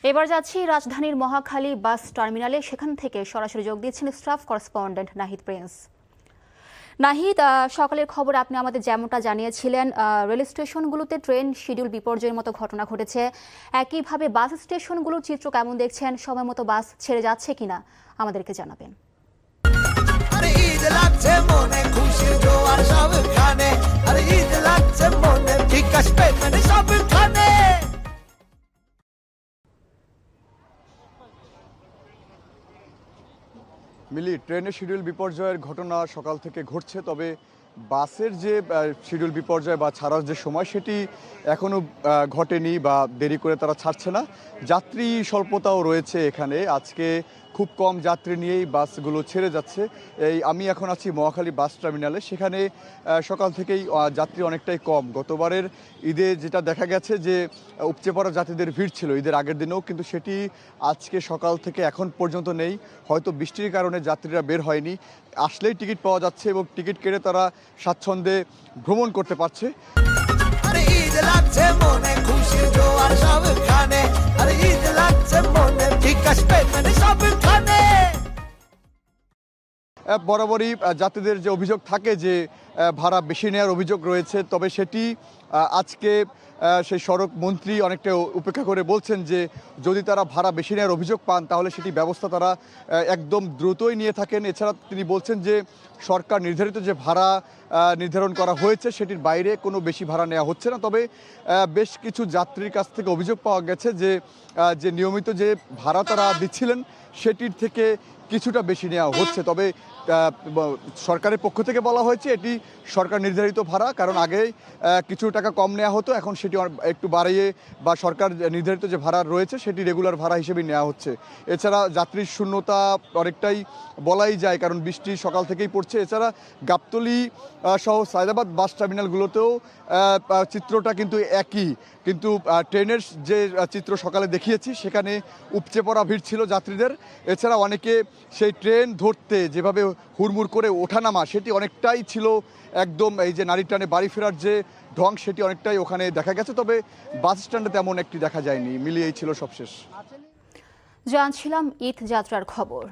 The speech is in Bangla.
এবার যাচ্ছি রাজধানীর মহাখালী বাস টার্মিনালে। সেখান থেকে সরাসরি যোগ দিচ্ছেন staff correspondent Nahid Prince. Nahid, সকালের খবর আপনি আমাদের যেমনটা জানিয়েছিলেন, রেল স্টেশনগুলোতে ট্রেন শিডিউল বিপর্যয়ের মতো ঘটনা ঘটেছে। একইভাবে বাস স্টেশনগুলোর চিত্র কেমন দেখছেন? সময় মতো বাস ছেড়ে যাচ্ছে কিনা আমাদেরকে জানাবেন। মিলি, ট্রেনের শিডিউল বিপর্যয়ের ঘটনা সকাল থেকে ঘটছে, তবে বাসের যে শিডিউল বিপর্যয় বা ছাড়ার যে সময় সেটি এখনও ঘটেনি বা দেরি করে তারা ছাড়ছে না। যাত্রী স্বল্পতাও রয়েছে এখানে। আজকে খুব কম যাত্রী নিয়েই বাসগুলো ছেড়ে যাচ্ছে। আমি এখন আছি মহাখালী বাস টার্মিনালে। সেখানে সকাল থেকেই যাত্রী অনেকটাই কম। গতবারের ঈদে যেটা দেখা গেছে যে উপচে পড়া যাত্রীদের ভিড় ছিল ঈদের আগের দিনেও, কিন্তু সেটি আজকে সকাল থেকে এখন পর্যন্ত নেই। হয়তো বৃষ্টির কারণে যাত্রীরা বের হয়নি, আসলেই টিকিট পাওয়া যাচ্ছে এবং টিকিট কেটে তারা স্বাচ্ছন্দ্যে ভ্রমণ করতে পারছে। বরাবরই যাত্রীদের যে অভিযোগ থাকে যে ভাড়া বেশি নেওয়ার অভিযোগ রয়েছে, তবে সেটি আজকে সেই সড়ক মন্ত্রী অনেকটা উপেক্ষা করে বলছেন যে যদি তারা ভাড়া বেশি নেওয়ার অভিযোগ পান তাহলে সেটি ব্যবস্থা তারা একদম দ্রুতই নিয়ে থাকেন। এছাড়া তিনি বলছেন যে সরকার নির্ধারিত যে ভাড়া নির্ধারণ করা হয়েছে সেটির বাইরে কোনো বেশি ভাড়া নেওয়া হচ্ছে না। তবে বেশ কিছু যাত্রীর কাছ থেকে অভিযোগ পাওয়া গেছে যে নিয়মিত যে ভাড়া তারা দিচ্ছিলেন সেটির থেকে কিছুটা বেশি নেওয়া হচ্ছে। তবে সরকারের পক্ষ থেকে বলা হয়েছে এটি সরকার নির্ধারিত ভাড়া, কারণ আগে কিছু টাকা কম নেওয়া হতো, এখন সেটি একটু বাড়িয়ে বা সরকার নির্ধারিত যে ভাড়া রয়েছে সেটি রেগুলার ভাড়া হিসেবে নেওয়া হচ্ছে। এছাড়া যাত্রীর শূন্যতা অনেকটাই বলাই যায়, কারণ বৃষ্টি সকাল থেকেই পড়ছে। এছাড়া গাবতলী সহ সায়দাবাদ বাস টার্মিনালগুলোতেও চিত্রটা কিন্তু একই, কিন্তু ট্রেনের যে চিত্র সকালে দেখিয়েছি সেখানে উপচে পড়া ভিড় ছিল যাত্রীদের। এছাড়া অনেকে সেই ট্রেন ধরতে যেভাবে হুড়মুড় করে ওঠানামা সেটি অনেকটাই ছিল একদম এই যে নারী টানে বাড়ি ফেরার যে ঢং সেটি অনেকটাই ওখানে দেখা গেছে। তবে বাস স্ট্যান্ডে তেমন একটি দেখা যায়নি। মিলিয়েই ছিল সবশেষ। জানছিলাম ঈদ যাত্রার খবর।